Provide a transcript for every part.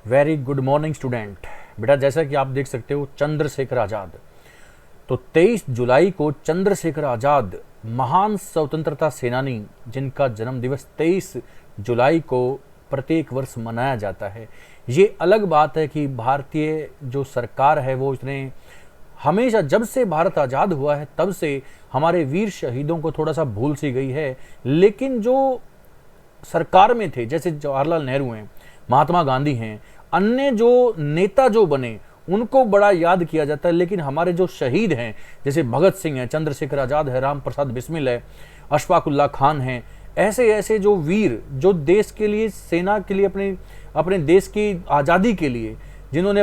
Very good morning student. बेटा जैसा कि आप देख सकते हो चंद्रशेखर आज़ाद, तो 23 जुलाई को चंद्रशेखर आज़ाद महान स्वतंत्रता सेनानी जिनका जन्म दिवस 23 जुलाई को प्रत्येक वर्ष मनाया जाता है। ये अलग बात है कि भारतीय जो सरकार है वो इसने हमेशा जब से भारत आज़ाद हुआ है तब से हमारे वीर शहीदों को थोड़ा सा भूल सी गई है, लेकिन जो सरकार में थे जैसे जवाहरलाल नेहरू हैं, महात्मा गांधी हैं, अन्य जो नेता जो बने उनको बड़ा याद किया जाता है, लेकिन हमारे जो शहीद हैं जैसे भगत सिंह हैं, चंद्रशेखर आज़ाद है, राम प्रसाद बिस्मिल है, अशफाक उल्लाह खान हैं, ऐसे ऐसे जो वीर जो देश के लिए, सेना के लिए, अपने देश की आज़ादी के लिए जिन्होंने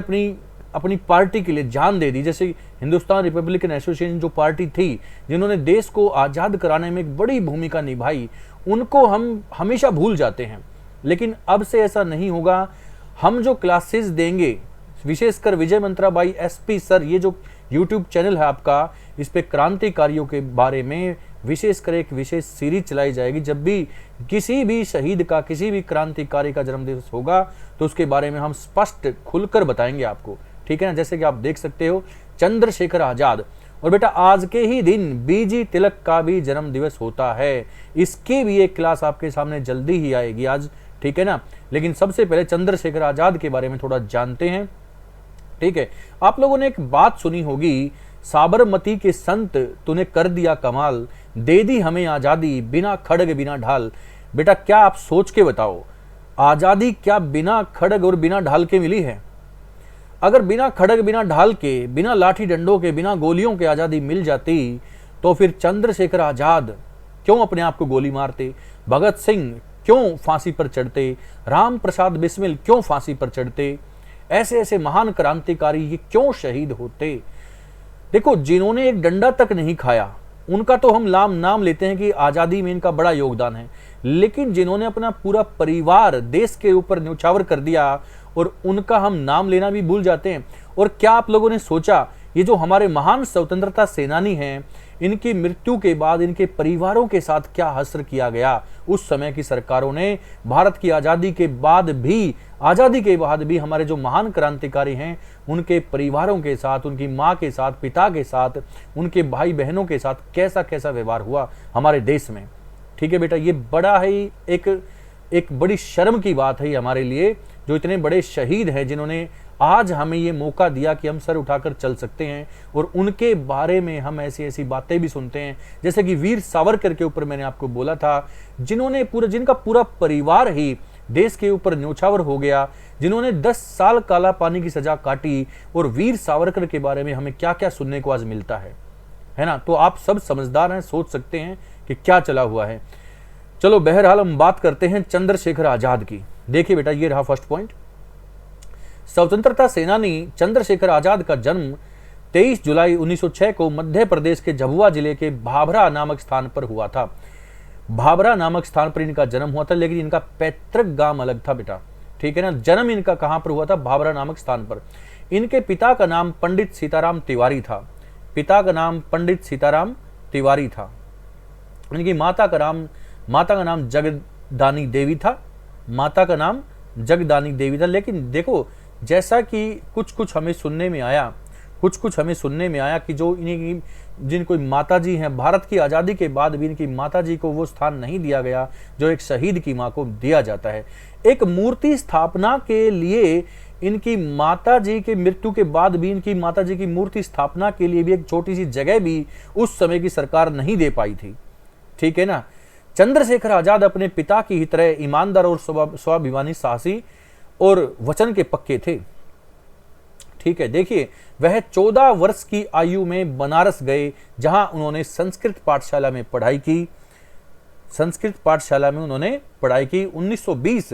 अपनी पार्टी के लिए जान दे दी, जैसे हिंदुस्तान रिपब्लिकन एसोसिएशन जो पार्टी थी जिन्होंने देश को आज़ाद कराने में एक बड़ी भूमिका निभाई, उनको हम हमेशा भूल जाते हैं। लेकिन अब से ऐसा नहीं होगा। हम जो क्लासेस देंगे, विशेषकर विजय मंत्रा बाई एसपी सर, ये जो यूट्यूब चैनल है आपका, इस पे क्रांतिकारियों के बारे में विशेषकर एक विशेष सीरीज चलाई जाएगी। जब भी किसी भी शहीद का, किसी भी क्रांतिकारी का जन्मदिवस होगा तो उसके बारे में हम स्पष्ट खुलकर बताएंगे आपको, ठीक है ना। जैसे कि आप देख सकते हो चंद्रशेखर आज़ाद, और बेटा आज के ही दिन बीजी तिलक का भी जन्म दिवस होता है। इसकी भी एक क्लास आपके सामने जल्दी ही आएगी आज, ठीक है ना। लेकिन सबसे पहले चंद्रशेखर आज़ाद के बारे में थोड़ा जानते हैं, ठीक है। आप लोगों ने एक बात सुनी होगी, साबरमती के संत तूने कर दिया कमाल, दे दी हमें आज़ादी बिना खड़ग बिना ढाल। बेटा क्या आप सोच के बताओ, आज़ादी क्या बिना खड़ग और बिना ढाल के मिली है? अगर बिना खड़ग बिना ढाल के, बिना लाठी डंडों के, बिना गोलियों के आज़ादी मिल जाती तो फिर चंद्रशेखर आज़ाद क्यों अपने आप को गोली मारते? भगत सिंह क्यों फांसी पर चढ़ते? राम प्रसाद बिस्मिल क्यों फांसी पर चढ़ते? ऐसे ऐसे महान क्रांतिकारी ये क्यों शहीद होते? देखो, जिन्होंने एक डंडा तक नहीं खाया उनका तो हम नाम लेते हैं कि आज़ादी में इनका बड़ा योगदान है, लेकिन जिन्होंने अपना पूरा परिवार देश के ऊपर न्यौछावर कर दिया और उनका हम नाम लेना भी भूल जाते हैं। और क्या आप लोगों ने सोचा, ये जो हमारे महान स्वतंत्रता सेनानी हैं, इनकी मृत्यु के बाद इनके परिवारों के साथ क्या हश्र किया गया? उस समय की सरकारों ने भारत की आज़ादी के बाद भी हमारे जो महान क्रांतिकारी हैं उनके परिवारों के साथ, उनकी माँ के साथ, पिता के साथ, उनके भाई बहनों के साथ कैसा कैसा व्यवहार हुआ हमारे देश में, ठीक है बेटा। ये बड़ा ही एक बड़ी शर्म की बात है हमारे लिए, जो इतने बड़े शहीद हैं जिन्होंने आज हमें ये मौका दिया कि हम सर उठाकर चल सकते हैं। और उनके बारे में हम ऐसी ऐसी बातें भी सुनते हैं, जैसे कि वीर सावरकर के ऊपर मैंने आपको बोला था, जिनका पूरा परिवार ही देश के ऊपर न्यौछावर हो गया, जिन्होंने 10 साल काला पानी की सजा काटी। और वीर सावरकर के बारे में हमें क्या क्या सुनने को आज मिलता है ना। तो आप सब समझदार हैं, सोच सकते हैं कि क्या चला हुआ है। चलो बहरहाल हम बात करते हैं चंद्रशेखर आज़ाद की। देखिए बेटा, ये रहा फर्स्ट पॉइंट। स्वतंत्रता सेनानी चंद्रशेखर आज़ाद का जन्म 23 जुलाई 1906 को मध्य प्रदेश के झाबुआ जिले के भाभरा नामक स्थान पर हुआ था। भाभरा नामक स्थान पर इनका जन्म हुआ था, लेकिन इनका पैतृक गांव अलग था बेटा, ठीक है ना। जन्म इनका कहां पर हुआ था? भाभरा नामक स्थान पर। इनके पिता का नाम पंडित सीताराम तिवारी था। पिता का नाम पंडित सीताराम तिवारी था। इनकी माता का नाम जगदानी देवी था। माता का नाम जगदानी देवी था। लेकिन देखो, जैसा कि कुछ हमें सुनने में आया कि जो जिनको माता जी हैं, भारत की आज़ादी के बाद भी इनकी माता जी को वो स्थान नहीं दिया गया जो एक शहीद की माँ को दिया जाता है। एक मूर्ति स्थापना के लिए इनकी माता जी के मृत्यु के बाद भी इनकी माता जी की मूर्ति स्थापना के लिए भी एक छोटी सी जगह भी उस समय की सरकार नहीं दे पाई थी, ठीक है ना। चंद्रशेखर आज़ाद अपने पिता की ही तरह ईमानदार और स्वाभिमानी, साहसी और वचन के पक्के थे, ठीक है। देखिए, वह 14 वर्ष की आयु में बनारस गए, जहां उन्होंने संस्कृत पाठशाला में पढ़ाई की। 1920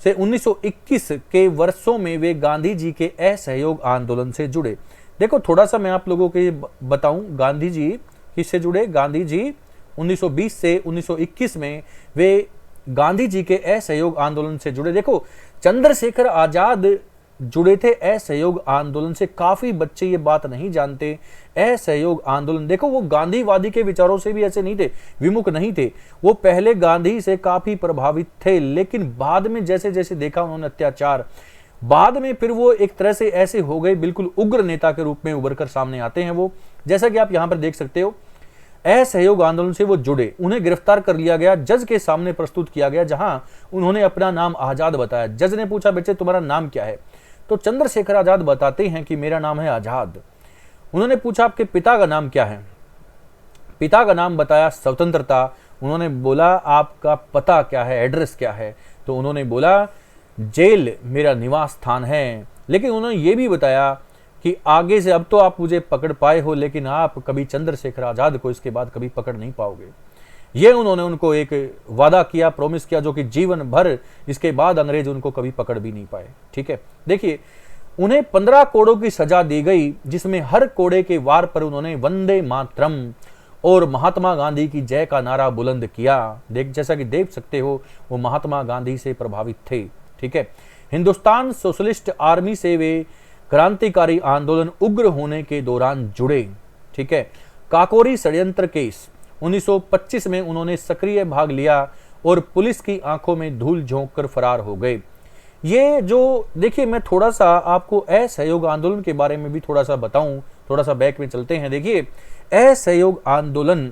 से 1921 के वर्षों में वे गांधी जी के असहयोग आंदोलन से जुड़े। देखो, थोड़ा सा मैं आप लोगों को बताऊं, गांधी जी किससे जुड़े? गांधी जी 1920 से 1921 में वे गांधी जी के असहयोग आंदोलन से जुड़े। देखो, चंद्रशेखर आज़ाद जुड़े थे असहयोग आंदोलन से। काफी बच्चे ये बात नहीं जानते। असहयोग आंदोलन, देखो, वो गांधीवादी के विचारों से भी ऐसे नहीं थे, विमुख नहीं थे। वो पहले गांधी से काफी प्रभावित थे, लेकिन बाद में जैसे जैसे देखा उन्होंने अत्याचार, बाद में फिर वो एक तरह से ऐसे हो गए, बिल्कुल उग्र नेता के रूप में उभर कर सामने आते हैं वो। जैसा कि आप यहां पर देख सकते हो, असहयोग आंदोलन से वो जुड़े, उन्हें गिरफ्तार कर लिया गया, जज के सामने प्रस्तुत किया गया, जहां उन्होंने अपना नाम आजाद बताया। जज ने पूछा, बच्चे तुम्हारा नाम क्या है? तो चंद्रशेखर आजाद बताते हैं कि मेरा नाम है आजाद। उन्होंने पूछा, आपके पिता का नाम क्या है? पिता का नाम बताया स्वतंत्रता। उन्होंने बोला, आपका पता क्या है, एड्रेस क्या है? तो उन्होंने बोला, जेल मेरा निवास स्थान है। लेकिन उन्होंने ये भी बताया कि आगे से अब तो आप मुझे पकड़ पाए हो, लेकिन आप कभी चंद्रशेखर आजाद को इसके बाद कभी पकड़ नहीं पाओगे। ये उन्होंने उनको एक वादा किया, प्रॉमिस किया, जो कि जीवन भर इसके बाद अंग्रेज उनको कभी पकड़ भी नहीं पाए। ठीक है, देखिए, उन्हें 15 कोड़ों की सजा दी गई, जिसमें हर कोड़े के वार पर उन्होंने वंदे मातरम और महात्मा गांधी की जय का नारा बुलंद किया। जैसा कि देख सकते हो, वो महात्मा गांधी से प्रभावित थे। ठीक है, हिंदुस्तान सोशलिस्ट आर्मी से वे क्रांतिकारी आंदोलन उग्र होने के दौरान जुड़े। ठीक है, काकोरी षड्यंत्र केस 1925 में उन्होंने सक्रिय भाग लिया और पुलिस की आंखों में धूल झोंक कर फरार हो गए। ये जो देखिए, मैं थोड़ा सा आपको असहयोग आंदोलन के बारे में भी थोड़ा सा बताऊं, थोड़ा सा बैक में चलते हैं। देखिए, असहयोग आंदोलन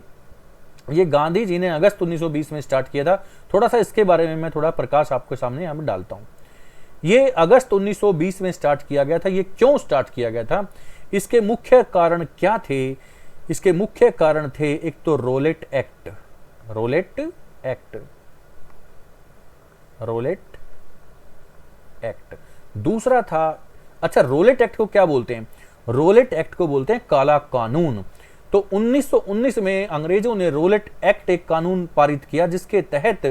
ये गांधी जी ने अगस्त 1920 में स्टार्ट किया था। थोड़ा सा इसके बारे में मैं थोड़ा प्रकाश आपके सामने यहाँ पर डालता हूँ। ये अगस्त 1920 में स्टार्ट किया गया था। ये क्यों स्टार्ट किया गया था, इसके मुख्य कारण क्या थे? इसके मुख्य कारण थे, एक तो Rowlatt act, Rowlatt act, Rowlatt act. दूसरा था, अच्छा, रोलेट एक्ट को क्या बोलते हैं? रोलेट एक्ट को बोलते हैं काला कानून। तो 1919 में अंग्रेजों ने रोलेट एक्ट एक कानून पारित किया, जिसके तहत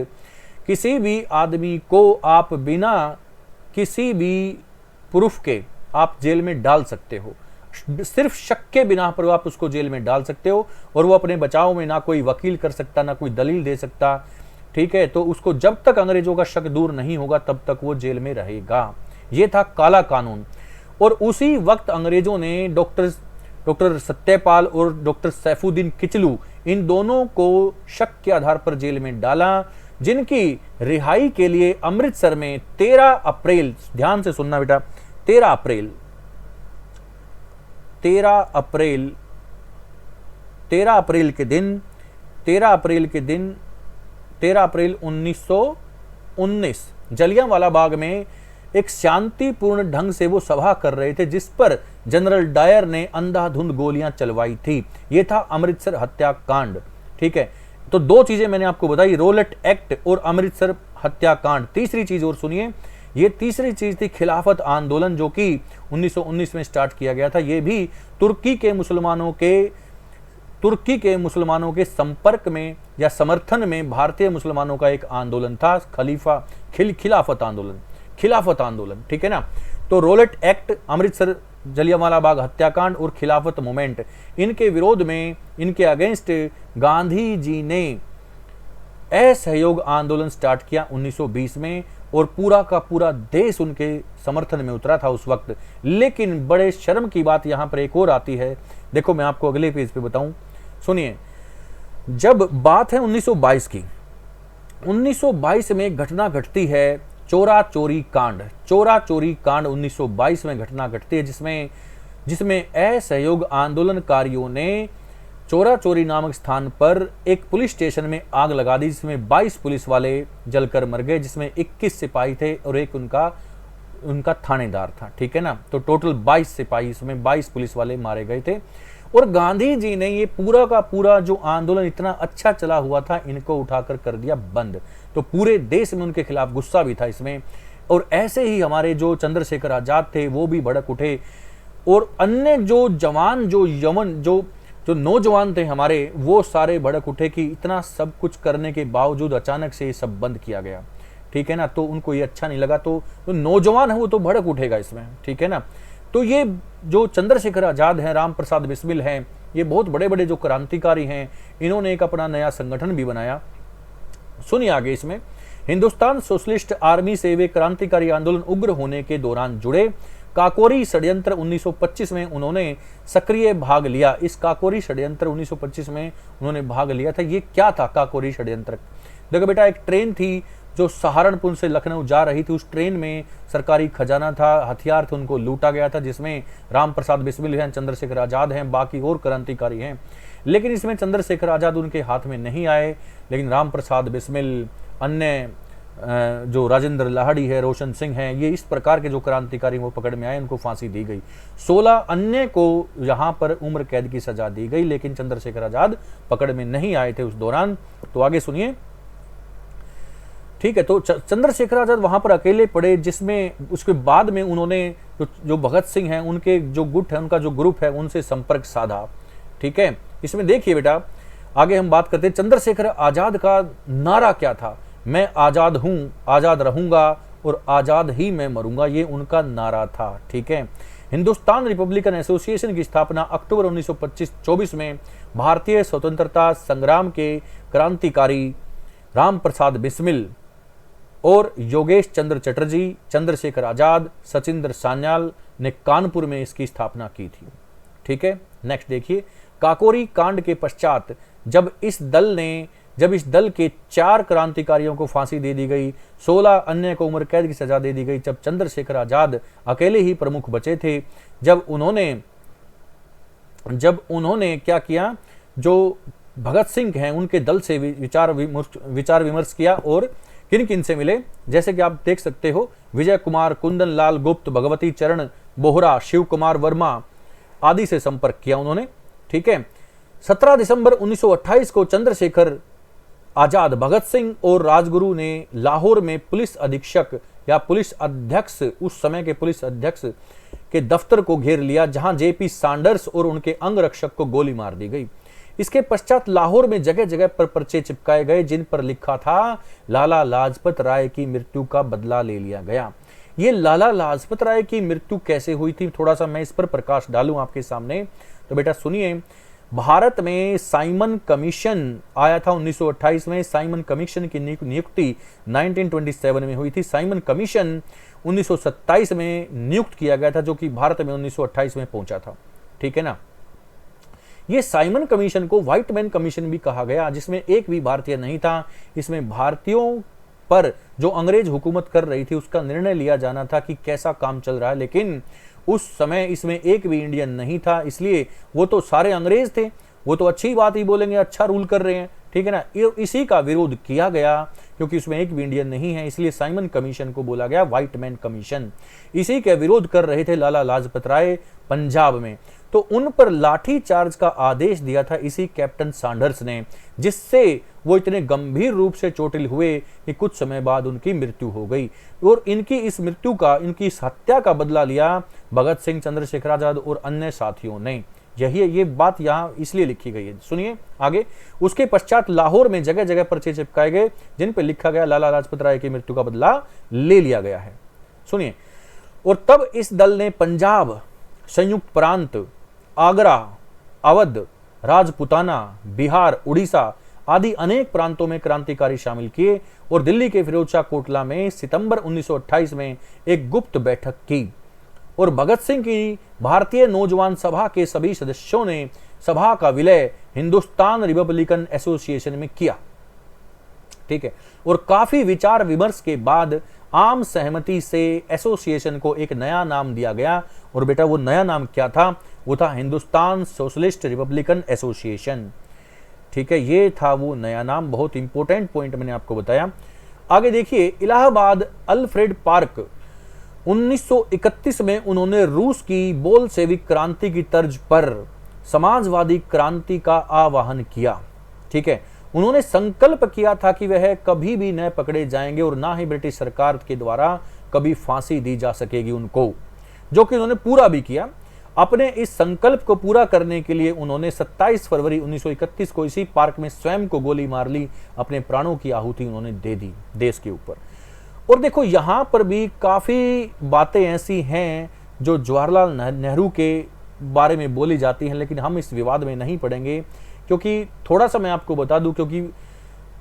किसी भी आदमी को आप बिना किसी भी प्रूफ के आप जेल में डाल सकते हो। सिर्फ शक के बिना पर आप उसको जेल में डाल सकते हो, और वो अपने बचाव में ना कोई वकील कर सकता, ना कोई दलील दे सकता। ठीक है, तो उसको जब तक अंग्रेजों का शक दूर नहीं होगा तब तक वो जेल में रहेगा। ये था काला कानून। और उसी वक्त अंग्रेजों ने डॉक्टर सत्यपाल और डॉक्टर सैफुद्दीन किचलू, इन दोनों को शक के आधार पर जेल में डाला, जिनकी रिहाई के लिए अमृतसर में 13 अप्रैल, ध्यान से सुनना बेटा, 13 अप्रैल 1919 जलियांवाला बाग में एक शांतिपूर्ण ढंग से वो सभा कर रहे थे, जिस पर जनरल डायर ने अंधाधुंध गोलियां चलवाई थी। ये था अमृतसर हत्याकांड। ठीक है, तो दो चीजें मैंने आपको बताई, रोलेट एक्ट और अमृतसर हत्याकांड। तीसरी चीज और सुनिए, ये तीसरी चीज थी खिलाफत आंदोलन, जो कि 1919 में स्टार्ट किया गया था। ये भी तुर्की के मुसलमानों के संपर्क में या समर्थन में भारतीय मुसलमानों का एक आंदोलन था, खिलाफत आंदोलन। ठीक है ना। तो रोलेट एक्ट, अमृतसर जलियांवाला बाग हत्याकांड और खिलाफत मूवमेंट, इनके विरोध में, इनके अगेंस्ट गांधी जी ने असहयोग आंदोलन स्टार्ट किया 1920 में, और पूरा का पूरा देश उनके समर्थन में उतरा था उस वक्त। लेकिन बड़े शर्म की बात यहां पर एक और आती है, देखो मैं आपको अगले पेज पे बताऊं, सुनिए। जब बात है 1922 की, 1922 में घटना घटती है चोरा चोरी कांड 1922 में घटना घटती है, जिसमें असहयोग आंदोलनकारियों ने चोरा चोरी नामक स्थान पर एक पुलिस स्टेशन में आग लगा दी, जिसमें 22 पुलिस वाले जलकर मर गए, जिसमें 21 सिपाही थे और एक उनका थानेदार था। ठीक है ना। तो टोटल 22 सिपाही, इसमें 22 पुलिस वाले मारे गए थे। और गांधी जी ने ये पूरा का पूरा जो आंदोलन इतना अच्छा चला हुआ था, इनको उठाकर कर दिया बंद। तो पूरे देश में उनके खिलाफ गुस्सा भी था इसमें। और ऐसे ही हमारे जो चंद्रशेखर आजाद थे वो भी भड़क उठे, और अन्य जो जवान, जो नौजवान थे हमारे, वो सारे भड़क उठे कि इतना सब कुछ करने के बावजूद अचानक से ये सब बंद किया गया। ठीक है ना। तो उनको ये अच्छा नहीं लगा, तो नौजवान है वो तो भड़क उठेगा इसमें। ठीक है ना। तो ये जो चंद्रशेखर आजाद हैं, राम प्रसाद बिस्मिल हैं, ये बहुत बड़े बड़े जो क्रांतिकारी हैं, इन्होंने एक अपना नया संगठन भी बनाया। सुनिए आगे इसमें, हिंदुस्तान सोशलिस्ट आर्मी से वे क्रांतिकारी आंदोलन उग्र होने के दौरान जुड़े। काकोरी षड्यंत्र 1925 में उन्होंने सक्रिय भाग लिया। इस काकोरी षड्यंत्र 1925 में उन्होंने भाग लिया था। ये क्या था काकोरी षड्यंत्र? देखो बेटा, एक ट्रेन थी जो सहारनपुर से लखनऊ जा रही थी, उस ट्रेन में सरकारी खजाना था, हथियार थे, उनको लूटा गया था, जिसमें राम प्रसाद बिस्मिल हैं, चंद्रशेखर आज़ाद हैं, बाकी और क्रांतिकारी हैं। लेकिन इसमें चंद्रशेखर आज़ाद उनके हाथ में नहीं आए, लेकिन राम प्रसाद बिस्मिल, अन्य जो राजेंद्र लाहड़ी है, रोशन सिंह हैं, ये इस प्रकार के जो क्रांतिकारी वो पकड़ में आए, उनको फांसी दी गई। 16 अन्य को यहाँ पर उम्र कैद की सजा दी गई, लेकिन चंद्रशेखर आज़ाद पकड़ में नहीं आए थे उस दौरान। तो आगे सुनिए, ठीक है। तो चंद्रशेखर आज़ाद वहां पर अकेले पड़े, जिसमें उसके बाद में उन्होंने जो भगत सिंह हैं, उनके जो गुट है, उनका जो ग्रुप है, उनसे संपर्क साधा। ठीक है, इसमें देखिए बेटा, आगे हम बात करते हैं चंद्रशेखर आज़ाद का नारा क्या था। मैं आज़ाद हूं, आज़ाद रहूंगा और आज़ाद ही मैं मरूंगा, ये उनका नारा था। ठीक है, हिंदुस्तान रिपब्लिकन एसोसिएशन की स्थापना अक्टूबर 1924 में भारतीय स्वतंत्रता संग्राम के क्रांतिकारी राम प्रसाद बिस्मिल और योगेश चंद्र चटर्जी, चंद्रशेखर आज़ाद, सचिंद्र सान्याल ने कानपुर में इसकी स्थापना की थी। ठीक है, नेक्स्ट देखिए, काकोरी कांड के पश्चात जब इस दल के 4 क्रांतिकारियों को फांसी दे दी गई, 16 अन्य को उम्र कैद की सजा दे दी गई, जब चंद्रशेखर आज़ाद अकेले ही प्रमुख बचे थे, जब उन्होंने क्या किया, जो भगत सिंह हैं उनके दल से विचार विमर्श किया और किन किन से मिले, जैसे कि आप देख सकते हो, विजय कुमार, कुंदन लाल गुप्त, भगवती चरण बोहरा, शिव कुमार वर्मा आदि से संपर्क किया उन्होंने। ठीक है, 17 दिसंबर 1928 को चंद्रशेखर आज़ाद, भगत सिंह और राजगुरु ने लाहौर में पुलिस अधीक्षक या पुलिस अध्यक्ष, उस समय के पुलिस अध्यक्ष के दफ्तर को घेर लिया, जहां जेपी सैंडर्स और उनके अंगरक्षक को गोली मार दी गई। इसके पश्चात लाहौर में जगह जगह पर पर्चे चिपकाए गए, जिन पर लिखा था लाला लाजपत राय की मृत्यु का बदला ले लिया गया। ये लाला लाजपत राय की मृत्यु कैसे हुई थी, थोड़ा सा मैं इस पर प्रकाश डालूं आपके सामने। तो बेटा सुनिए, भारत में साइमन कमीशन आया था 1928 में। साइमन कमीशन की नियुक्ति 1927 में हुई थी। साइमन कमीशन 1927 में नियुक्त किया गया था, जो कि भारत में 1928 में पहुंचा था। ठीक है ना, ये साइमन कमीशन को व्हाइट मैन कमीशन भी कहा गया, जिसमें एक भी भारतीय नहीं था। इसमें भारतीयों पर जो अंग्रेज हुकूमत कर रही थी उसका निर्णय लिया जाना था कि कैसा काम चल रहा है, लेकिन उस समय इसमें एक भी इंडियन नहीं था, इसलिए वो तो सारे अंग्रेज थे, वो तो अच्छी बात ही बोलेंगे, अच्छा रूल कर रहे हैं। ठीक है ना, इसी का विरोध किया गया, क्योंकि उसमें एक भी इंडियन नहीं है, इसलिए साइमन कमीशन को बोला गया व्हाइट मैन कमीशन। इसी के विरोध कर रहे थे लाला लाजपत राय पंजाब में, तो उन पर लाठी चार्ज का आदेश दिया था इसी कैप्टन सैंडर्स ने, जिससे वो इतने गंभीर रूप से चोटिल हुए कि कुछ समय बाद उनकी मृत्यु हो गई। और इनकी इस हत्या का बदला लिया भगत सिंह, चंद्रशेखर आज़ाद और अन्य साथियों ने। ये बात यहाँ इसलिए लिखी गई है। सुनिए आगे, उसके पश्चात लाहौर में जगह जगह पर्चे चिपकाए गए, जिन पर लिखा गया लाला लाजपत राय की मृत्यु का बदला ले लिया गया है। सुनिए, और तब इस दल ने पंजाब, संयुक्त प्रांत, आगरा, अवध, राजपुताना, बिहार, उड़ीसा आदि अनेक प्रांतों में क्रांतिकारी शामिल किए और दिल्ली के फिरोजशाह कोटला में सितंबर 1928 में एक गुप्त बैठक की और भगत सिंह की भारतीय नौजवान सभा के सभी सदस्यों ने सभा का विलय हिंदुस्तान रिपब्लिकन एसोसिएशन में किया। ठीक है, और काफी विचार विमर्श के बाद आम सहमति से एसोसिएशन को एक नया नाम दिया गया। और बेटा वो नया नाम क्या था, वो था हिंदुस्तान सोशलिस्ट रिपब्लिकन एसोसिएशन। ठीक है, ये था वो नया नाम। बहुत इंपॉर्टेंट पॉइंट मैंने आपको बताया। आगे देखिए, इलाहाबाद अल्फ्रेड पार्क 1931 में उन्होंने रूस की बोल्शेविक क्रांति की तर्ज पर समाजवादी क्रांति का आह्वान किया। ठीक है, उन्होंने संकल्प किया था कि वह कभी भी न पकड़े जाएंगे और ना ही ब्रिटिश सरकार के द्वारा कभी फांसी दी जा सकेगी उनको, जो कि उन्होंने पूरा भी किया। अपने इस संकल्प को पूरा करने के लिए उन्होंने 27 फरवरी 1931 को इसी पार्क में स्वयं को गोली मार ली। अपने प्राणों की आहुति उन्होंने दे दी देश के ऊपर। और देखो, यहां पर भी काफी बातें ऐसी हैं जो जवाहरलाल नेहरू के बारे में बोली जाती हैं, लेकिन हम इस विवाद में नहीं पड़ेंगे, क्योंकि थोड़ा सा मैं आपको बता दूं, क्योंकि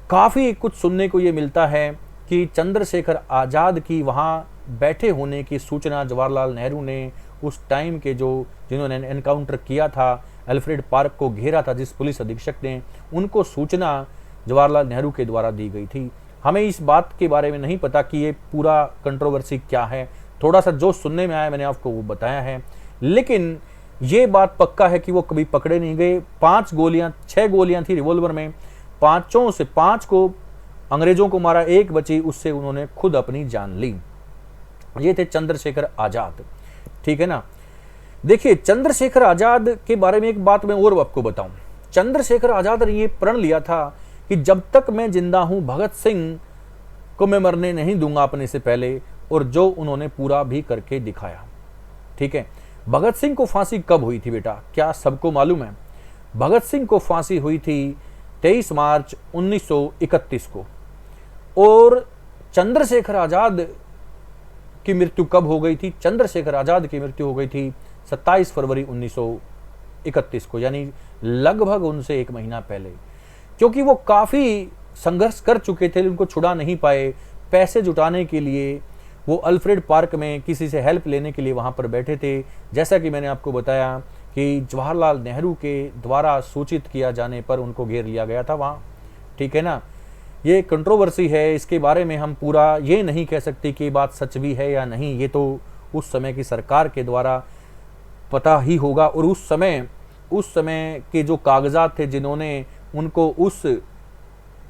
काफी कुछ सुनने को ये मिलता है कि चंद्रशेखर आज़ाद की वहां बैठे होने की सूचना जवाहरलाल नेहरू ने उस टाइम के जिन्होंने एनकाउंटर किया था, अल्फ्रेड पार्क को घेरा था, जिस पुलिस अधीक्षक ने, उनको सूचना जवाहरलाल नेहरू के द्वारा दी गई थी। हमें इस बात के बारे में नहीं पता कि ये पूरा कंट्रोवर्सी क्या है, थोड़ा सा जो सुनने में आया मैंने आपको वो बताया है। लेकिन ये बात पक्का है कि वो कभी पकड़े नहीं गए। 6 गोलियां थी रिवॉल्वर में, 5 से 5 को अंग्रेजों को मारा, 1 बची, उससे उन्होंने खुद अपनी जान ली। ये थे चंद्रशेखर आजाद, ठीक है ना। देखिए चंद्रशेखर आजाद के बारे में एक बात मैं और आपको बताऊं। चंद्रशेखर आजाद ने ये प्रण लिया था कि जब तक मैं जिंदा हूं भगत सिंह को मैं मरने नहीं दूंगा अपने से पहले, और जो उन्होंने पूरा भी करके दिखाया, ठीक है। भगत सिंह को फांसी कब हुई थी बेटा, क्या सबको मालूम है? भगत सिंह को फांसी हुई थी 23 मार्च 1931 को, और चंद्रशेखर आजाद की मृत्यु कब हो गई थी? चंद्रशेखर आजाद की मृत्यु हो गई थी 27 फरवरी 1931 को, यानी लगभग उनसे 1 महीना पहले। क्योंकि वो काफी संघर्ष कर चुके थे, उनको छुड़ा नहीं पाए। पैसे जुटाने के लिए वो अल्फ्रेड पार्क में किसी से हेल्प लेने के लिए वहां पर बैठे थे। जैसा कि मैंने आपको बताया कि जवाहरलाल नेहरू के द्वारा सूचित किया जाने पर उनको घेर लिया गया था वहां, ठीक है ना। ये कंट्रोवर्सी है, इसके बारे में हम पूरा ये नहीं कह सकते कि बात सच भी है या नहीं, ये तो उस समय की सरकार के द्वारा पता ही होगा। और उस समय के जो कागजात थे जिन्होंने उनको उस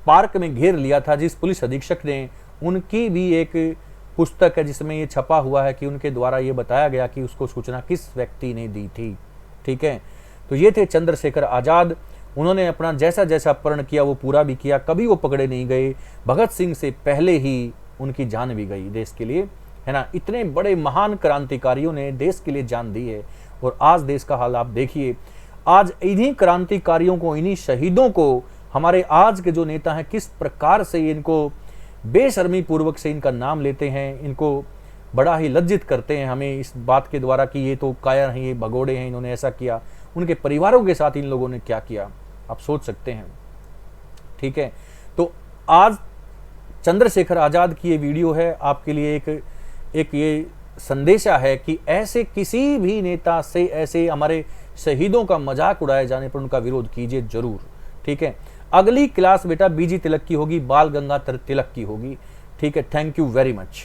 पार्क में घेर लिया था, जिस पुलिस अधीक्षक ने, उनकी भी एक पुस्तक है जिसमें ये छपा हुआ है कि उनके द्वारा ये बताया गया कि उसको सूचना किस व्यक्ति ने दी थी, ठीक है। तो ये थे चंद्रशेखर आजाद। उन्होंने अपना जैसा जैसा प्रण किया वो पूरा भी किया, कभी वो पकड़े नहीं गए। भगत सिंह से पहले ही उनकी जान भी गई देश के लिए, है ना। इतने बड़े महान क्रांतिकारियों ने देश के लिए जान दी है, और आज देश का हाल आप देखिए। आज इन्हीं क्रांतिकारियों को, इन्हीं शहीदों को हमारे आज के जो नेता हैं किस प्रकार से इनको बेशर्मी पूर्वक से इनका नाम लेते हैं, इनको बड़ा ही लज्जित करते हैं हमें इस बात के द्वारा कि ये तो कायर हैं, ये भगोड़े हैं, इन्होंने ऐसा किया। उनके परिवारों के साथ इन लोगों ने क्या किया आप सोच सकते हैं, ठीक है। तो आज चंद्रशेखर आजाद की ये वीडियो है आपके लिए एक ये संदेशा है कि ऐसे किसी भी नेता से, ऐसे हमारे शहीदों का मजाक उड़ाए जाने पर उनका विरोध कीजिए जरूर, ठीक है। अगली क्लास बेटा बीजी तिलक की होगी, बाल गंगाधर तिलक की होगी, ठीक है। Thank you very much.